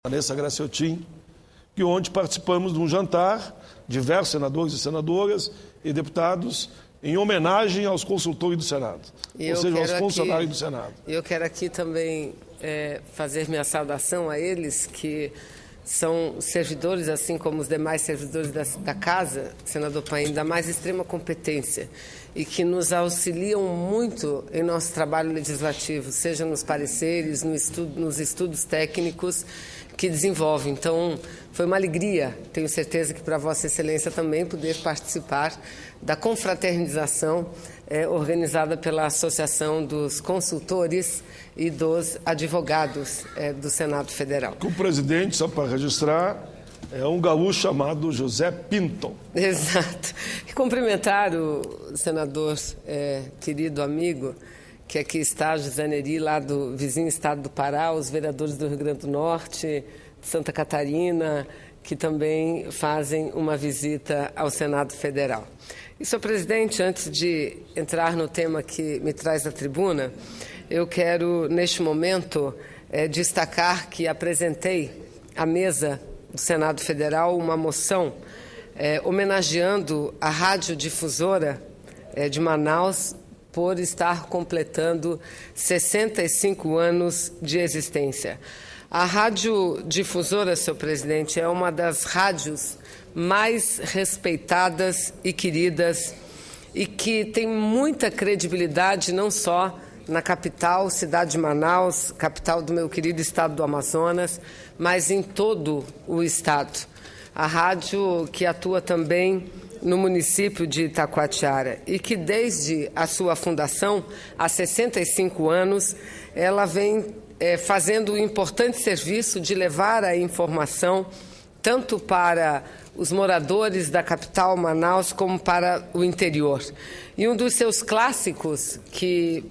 Vanessa Graciotin, que ontem participamos de um jantar, diversos senadores e senadoras e deputados, em homenagem aos consultores do Senado, ou seja, aos funcionários do Senado. Eu quero aqui também fazer minha saudação a eles, que são servidores, assim como os demais servidores da Casa, senador Paim, da mais extrema competência e que nos auxiliam muito em nosso trabalho legislativo, seja nos pareceres, nos estudos técnicos que desenvolve. Então, foi uma alegria, tenho certeza que para Vossa Excelência também, poder participar da confraternização organizada pela Associação dos Consultores e dos Advogados do Senado Federal. O presidente, só para registrar, é um gaúcho chamado José Pinto. Exato. E cumprimentar o senador, querido amigo, que aqui está, José Neri, lá do vizinho estado do Pará, os vereadores do Rio Grande do Norte, de Santa Catarina, que também fazem uma visita ao Senado Federal. E, senhor presidente, antes de entrar no tema que me traz à tribuna, eu quero, neste momento, destacar que apresentei à mesa do Senado Federal uma moção homenageando a radiodifusora de Manaus por estar completando 65 anos de existência. A radiodifusora, senhor presidente, é uma das rádios mais respeitadas e queridas e que tem muita credibilidade não só na capital, cidade de Manaus, capital do meu querido estado do Amazonas, mas em todo o estado. A rádio que atua também no município de Itacoatiara e que desde a sua fundação, há 65 anos, ela vem fazendo um importante serviço de levar a informação tanto para os moradores da capital, Manaus, como para o interior. E um dos seus clássicos, que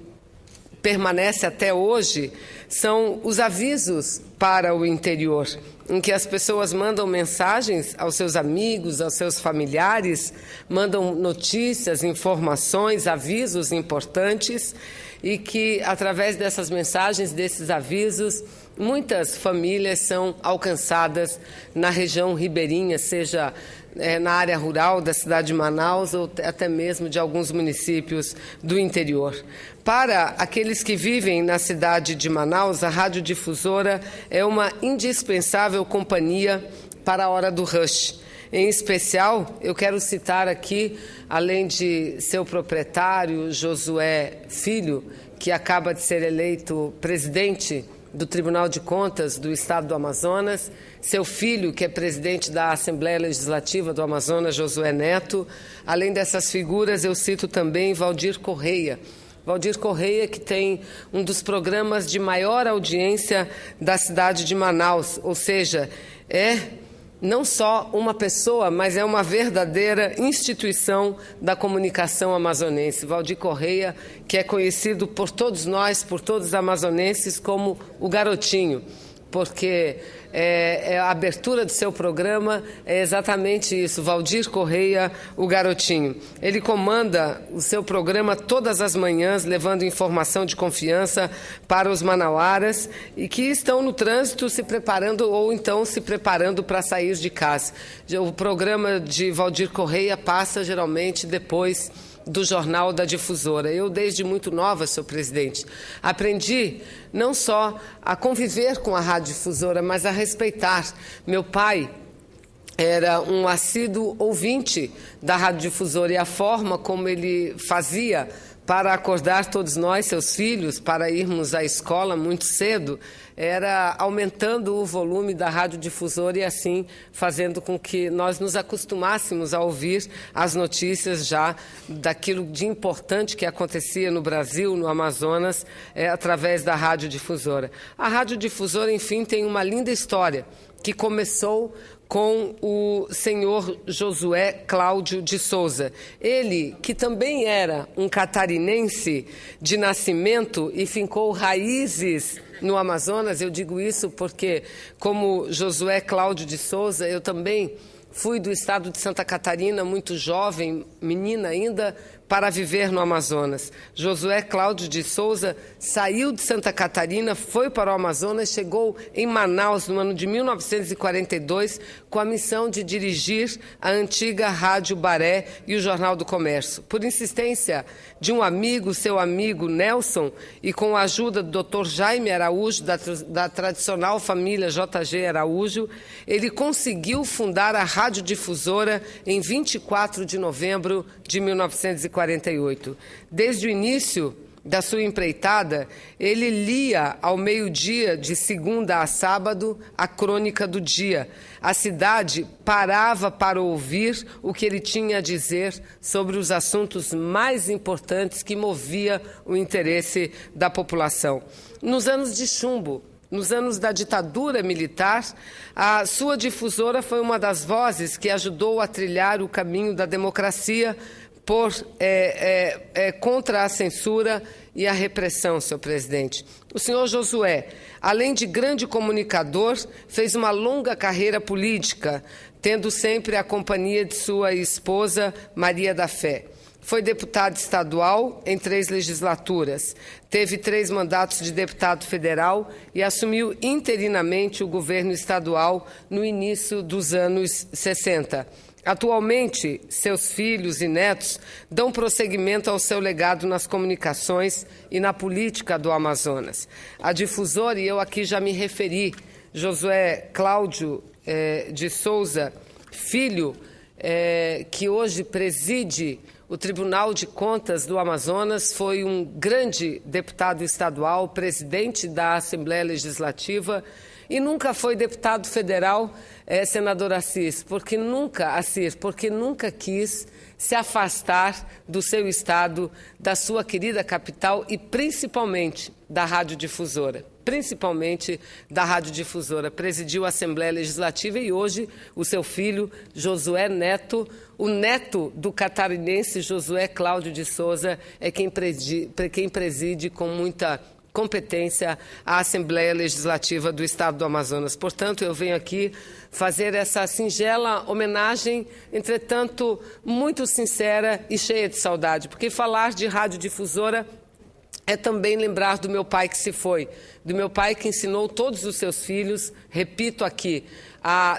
permanece até hoje, são os avisos para o interior, em que as pessoas mandam mensagens aos seus amigos, aos seus familiares, mandam notícias, informações, avisos importantes e que, através dessas mensagens, desses avisos, muitas famílias são alcançadas na região ribeirinha, seja na área rural da cidade de Manaus ou até mesmo de alguns municípios do interior. Para aqueles que vivem na cidade de Manaus, a radiodifusora é uma indispensável companhia para a hora do rush. Em especial, eu quero citar aqui, além de seu proprietário, Josué Filho, que acaba de ser eleito presidente do Tribunal de Contas do Estado do Amazonas, seu filho, que é presidente da Assembleia Legislativa do Amazonas, Josué Neto. Além dessas figuras, eu cito também Valdir Correia. Valdir Correia, que tem um dos programas de maior audiência da cidade de Manaus, ou seja, não só uma pessoa, mas é uma verdadeira instituição da comunicação amazonense. Valdir Correia, que é conhecido por todos nós, por todos os amazonenses, como o Garotinho, porque a abertura do seu programa é exatamente isso, Valdir Correia, o Garotinho. Ele comanda o seu programa todas as manhãs, levando informação de confiança para os manauaras e que estão no trânsito se preparando ou então se preparando para sair de casa. O programa de Valdir Correia passa geralmente depois do Jornal da Difusora. Eu, desde muito nova, senhor presidente, aprendi não só a conviver com a radiodifusora, mas a respeitar. Meu pai era um assíduo ouvinte da radiodifusora e a forma como ele fazia para acordar todos nós, seus filhos, para irmos à escola muito cedo, era aumentando o volume da radiodifusora e assim fazendo com que nós nos acostumássemos a ouvir as notícias já daquilo de importante que acontecia no Brasil, no Amazonas, através da radiodifusora. A radiodifusora, enfim, tem uma linda história que começou com o senhor Josué Cláudio de Souza. Ele, que também era um catarinense de nascimento e fincou raízes no Amazonas, eu digo isso porque, como Josué Cláudio de Souza, eu também fui do estado de Santa Catarina, muito jovem, menina ainda, para viver no Amazonas. Josué Cláudio de Souza saiu de Santa Catarina, foi para o Amazonas, chegou em Manaus no ano de 1942 com a missão de dirigir a antiga Rádio Baré e o Jornal do Comércio. Por insistência de um amigo, seu amigo Nelson, e com a ajuda do Dr. Jaime Araújo, da tradicional família JG Araújo, ele conseguiu fundar a radiodifusora em 24 de novembro de 1948. Desde o início da sua empreitada, ele lia ao meio-dia, de segunda a sábado, a crônica do dia. A cidade parava para ouvir o que ele tinha a dizer sobre os assuntos mais importantes que movia o interesse da população. Nos anos de chumbo, nos anos da ditadura militar, a sua difusora foi uma das vozes que ajudou a trilhar o caminho da democracia contra a censura e a repressão, senhor presidente. O senhor Josué, além de grande comunicador, fez uma longa carreira política, tendo sempre a companhia de sua esposa, Maria da Fé. Foi deputado estadual em 3 legislaturas, teve 3 mandatos de deputado federal e assumiu interinamente o governo estadual no início dos anos 60. Atualmente, seus filhos e netos dão prosseguimento ao seu legado nas comunicações e na política do Amazonas. A difusora, e eu aqui já me referi, Josué Cláudio de Souza, filho, que hoje preside o Tribunal de Contas do Amazonas, foi um grande deputado estadual, presidente da Assembleia Legislativa e nunca foi deputado federal, senador Assis, porque nunca quis se afastar do seu estado, da sua querida capital e principalmente da radiodifusora. Presidiu a Assembleia Legislativa e hoje o seu filho, Josué Neto, o neto do catarinense Josué Cláudio de Souza, é quem preside com muita competência a Assembleia Legislativa do Estado do Amazonas. Portanto, eu venho aqui fazer essa singela homenagem, entretanto, muito sincera e cheia de saudade, porque falar de radiodifusora é também lembrar do meu pai que se foi, do meu pai que ensinou todos os seus filhos, repito aqui,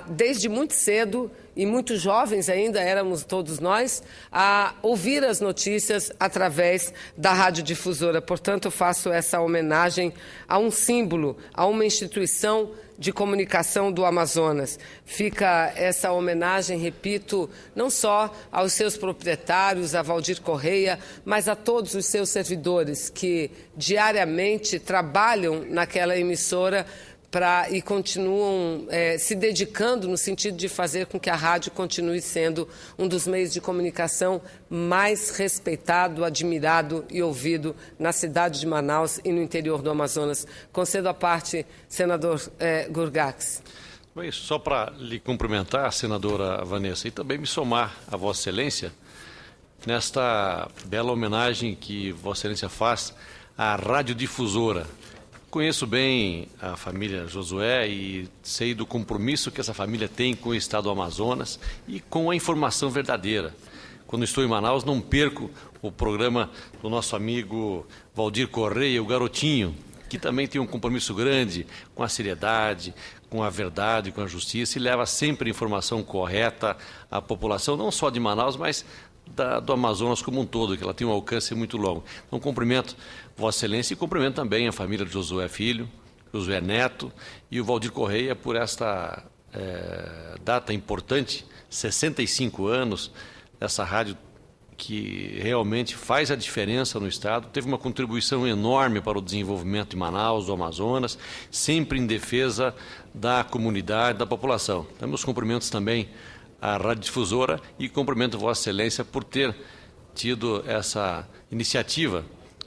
desde muito cedo, e muito jovens ainda éramos todos nós, a ouvir as notícias através da radiodifusora. Portanto, eu faço essa homenagem a um símbolo, a uma instituição de comunicação do Amazonas. Fica essa homenagem, repito, não só aos seus proprietários, a Valdir Correia, mas a todos os seus servidores que diariamente trabalham naquela emissora e continuam se dedicando no sentido de fazer com que a rádio continue sendo um dos meios de comunicação mais respeitado, admirado e ouvido na cidade de Manaus e no interior do Amazonas. Concedo a parte, senador Gurgax. Bem, só para lhe cumprimentar, senadora Vanessa, e também me somar a Vossa Excelência nesta bela homenagem que Vossa Excelência faz à radiodifusora. Conheço bem a família Josué e sei do compromisso que essa família tem com o Estado do Amazonas e com a informação verdadeira. Quando estou em Manaus, não perco o programa do nosso amigo Valdir Correia, o Garotinho, que também tem um compromisso grande com a seriedade, com a verdade, com a justiça e leva sempre informação correta à população, não só de Manaus, mas do Amazonas como um todo, que ela tem um alcance muito longo. Então, cumprimento Vossa Excelência e cumprimento também a família de Josué Filho, Josué Neto e o Valdir Correia por esta data importante, 65 anos, dessa rádio que realmente faz a diferença no Estado, teve uma contribuição enorme para o desenvolvimento de Manaus, do Amazonas, sempre em defesa da comunidade, da população. Então, meus cumprimentos também à radiodifusora e cumprimento Vossa Excelência por ter tido essa iniciativa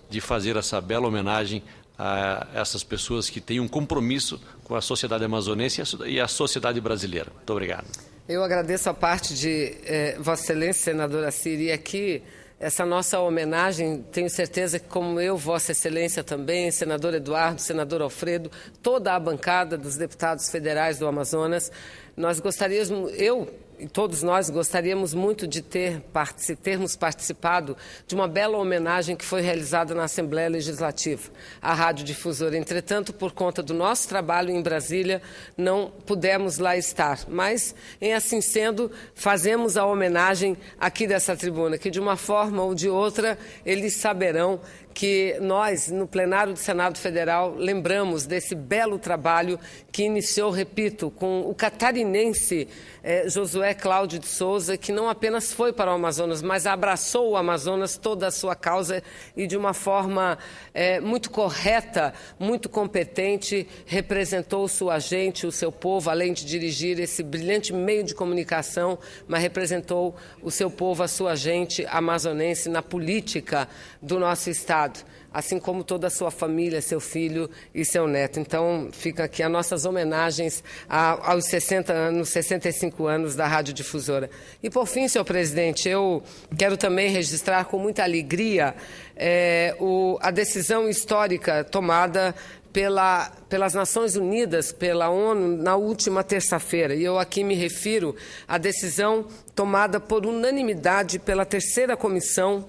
de fazer essa bela homenagem a essas pessoas que têm um compromisso com a sociedade amazonense e a sociedade brasileira. Muito obrigado. Eu agradeço a parte de Vossa Excelência, senadora Ciri, aqui essa nossa homenagem, tenho certeza que como eu, Vossa Excelência também, senador Eduardo, senador Alfredo, toda a bancada dos deputados federais do Amazonas, nós gostaríamos, eu e todos nós gostaríamos muito de termos participado de uma bela homenagem que foi realizada na Assembleia Legislativa, à Rádio Difusora. Entretanto, por conta do nosso trabalho em Brasília, não pudemos lá estar. Mas, em assim sendo, fazemos a homenagem aqui dessa tribuna, que de uma forma ou de outra eles saberão que nós, no plenário do Senado Federal, lembramos desse belo trabalho que iniciou, repito, com o catarinense Josué Cláudio de Souza, que não apenas foi para o Amazonas, mas abraçou o Amazonas, toda a sua causa, e de uma forma muito correta, muito competente, representou sua gente, o seu povo, além de dirigir esse brilhante meio de comunicação, mas representou o seu povo, a sua gente amazonense na política do nosso Estado, assim como toda a sua família, seu filho e seu neto. Então, fica aqui as nossas homenagens aos 60 anos, 65 anos da Rádio Difusora. E, por fim, senhor presidente, eu quero também registrar com muita alegria a decisão histórica tomada pelas Nações Unidas, pela ONU, na última terça-feira. E eu aqui me refiro à decisão tomada por unanimidade pela terceira comissão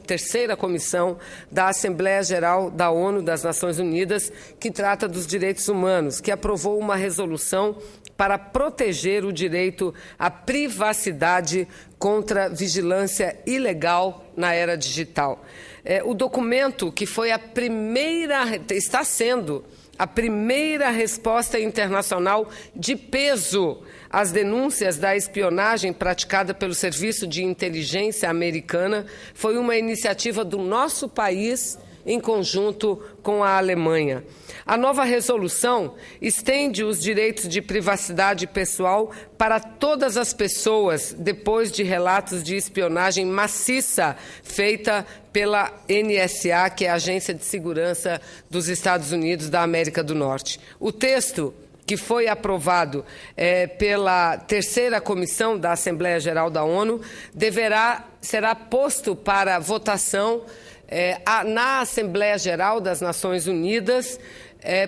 da Assembleia Geral da ONU, das Nações Unidas, que trata dos direitos humanos, que aprovou uma resolução para proteger o direito à privacidade contra vigilância ilegal na era digital. O documento que foi está sendo a primeira resposta internacional de peso às denúncias da espionagem praticada pelo Serviço de Inteligência americana, foi uma iniciativa do nosso país em conjunto com a Alemanha. A nova resolução estende os direitos de privacidade pessoal para todas as pessoas depois de relatos de espionagem maciça feita pela NSA, que é a Agência de Segurança dos Estados Unidos da América do Norte. O texto, que foi aprovado pela terceira comissão da Assembleia Geral da ONU, será posto para votação na Assembleia Geral das Nações Unidas,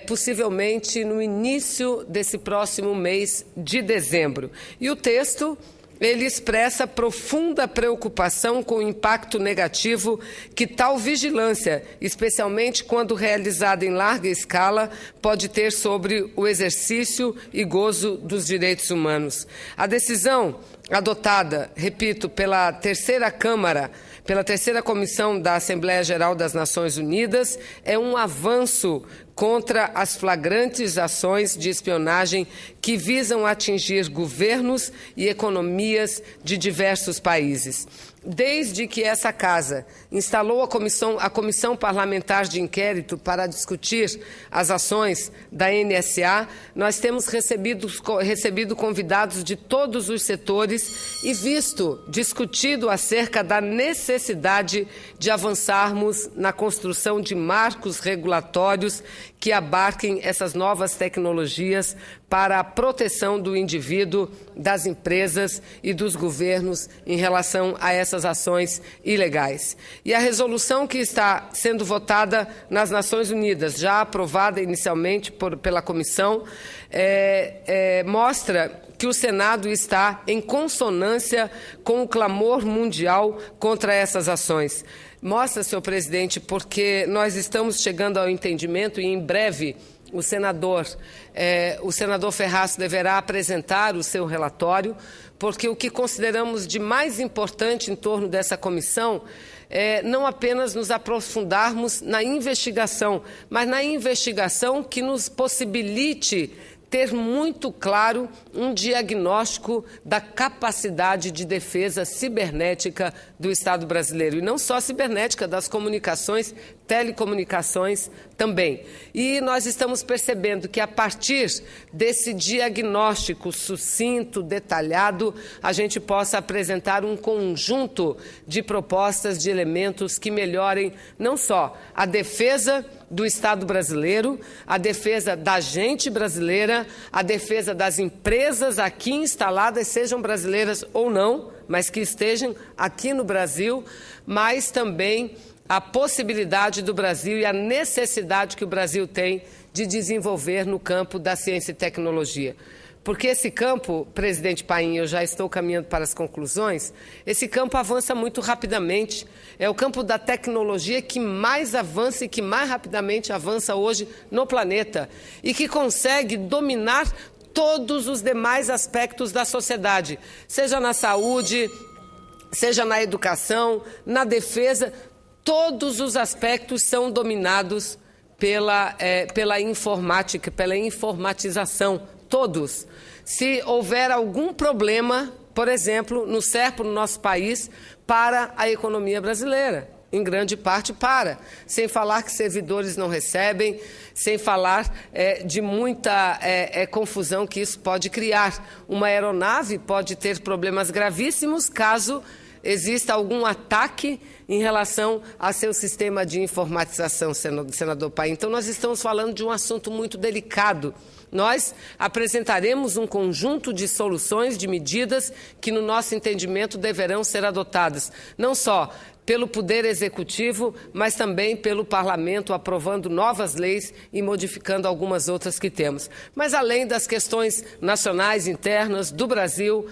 possivelmente no início desse próximo mês de dezembro. E o texto, ele expressa profunda preocupação com o impacto negativo que tal vigilância, especialmente quando realizada em larga escala, pode ter sobre o exercício e gozo dos direitos humanos. A decisão adotada, repito, pela terceira comissão da Assembleia Geral das Nações Unidas, é um avanço contra as flagrantes ações de espionagem que visam atingir governos e economias de diversos países. Desde que essa Casa instalou a Comissão Parlamentar de Inquérito para discutir as ações da NSA, nós temos recebido convidados de todos os setores e discutido acerca da necessidade de avançarmos na construção de marcos regulatórios que abarquem essas novas tecnologias para a proteção do indivíduo, das empresas e dos governos em relação a essas ações ilegais. E a resolução que está sendo votada nas Nações Unidas, já aprovada inicialmente pela Comissão, mostra que o Senado está em consonância com o clamor mundial contra essas ações. Mostra, senhor presidente, porque nós estamos chegando ao entendimento e em breve o senador Ferraz deverá apresentar o seu relatório, porque o que consideramos de mais importante em torno dessa comissão é não apenas nos aprofundarmos na investigação, mas na investigação que nos possibilite ter muito claro um diagnóstico da capacidade de defesa cibernética do Estado brasileiro. E não só cibernética, das comunicações, telecomunicações também. E nós estamos percebendo que, a partir desse diagnóstico sucinto, detalhado, a gente possa apresentar um conjunto de propostas, de elementos que melhorem não só a defesa do Estado brasileiro, a defesa da gente brasileira, a defesa das empresas aqui instaladas, sejam brasileiras ou não, mas que estejam aqui no Brasil, mas também a possibilidade do Brasil e a necessidade que o Brasil tem de desenvolver no campo da ciência e tecnologia. porque esse campo, presidente Paim, eu já estou caminhando para as conclusões, esse campo avança muito rapidamente. É o campo da tecnologia que mais avança e que mais rapidamente avança hoje no planeta e que consegue dominar todos os demais aspectos da sociedade, seja na saúde, seja na educação, na defesa, todos os aspectos são dominados pela informática, pela informatização, todos. Se houver algum problema, por exemplo, no SERPRO, no nosso país, para a economia brasileira, em grande parte para, sem falar que servidores não recebem, sem falar de muita confusão que isso pode criar. Uma aeronave pode ter problemas gravíssimos caso exista algum ataque em relação a seu sistema de informatização, senador Paim. Então, nós estamos falando de um assunto muito delicado. Nós apresentaremos um conjunto de soluções, de medidas que, no nosso entendimento, deverão ser adotadas, não só pelo Poder Executivo, mas também pelo Parlamento, aprovando novas leis e modificando algumas outras que temos. Mas, além das questões nacionais, internas, do Brasil,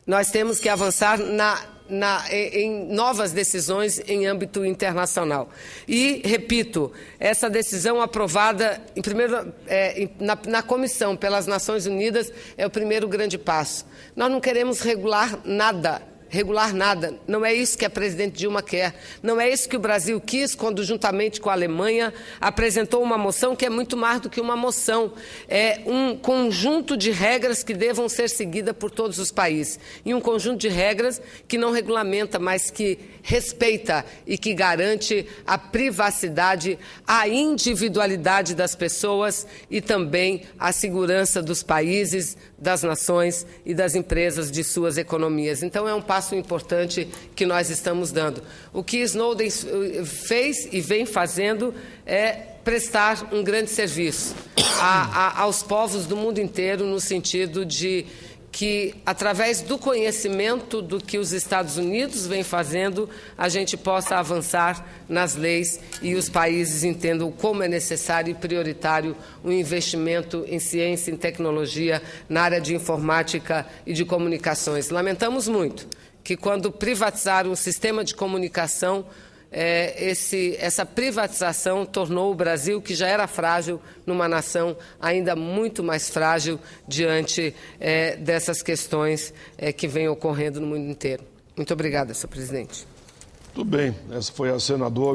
nós temos que avançar em novas decisões em âmbito internacional. E, repito, essa decisão aprovada na Comissão pelas Nações Unidas é o primeiro grande passo. Nós não queremos regular nada. Não é isso que a presidente Dilma quer. Não é isso que o Brasil quis quando, juntamente com a Alemanha, apresentou uma moção que é muito mais do que uma moção. É um conjunto de regras que devam ser seguidas por todos os países. E um conjunto de regras que não regulamenta, mas que respeita e que garante a privacidade, a individualidade das pessoas e também a segurança dos países, das nações e das empresas de suas economias. Então, é um passo importante que nós estamos dando. O que Snowden fez e vem fazendo é prestar um grande serviço aos povos do mundo inteiro, no sentido de que, através do conhecimento do que os Estados Unidos vem fazendo, a gente possa avançar nas leis e os países entendam como é necessário e prioritário o investimento em ciência e tecnologia na área de informática e de comunicações. Lamentamos muito que, quando privatizaram o sistema de comunicação, essa privatização tornou o Brasil, que já era frágil, numa nação ainda muito mais frágil diante dessas questões que vêm ocorrendo no mundo inteiro. Muito obrigada, senhor presidente. Tudo bem. Essa foi a senadora.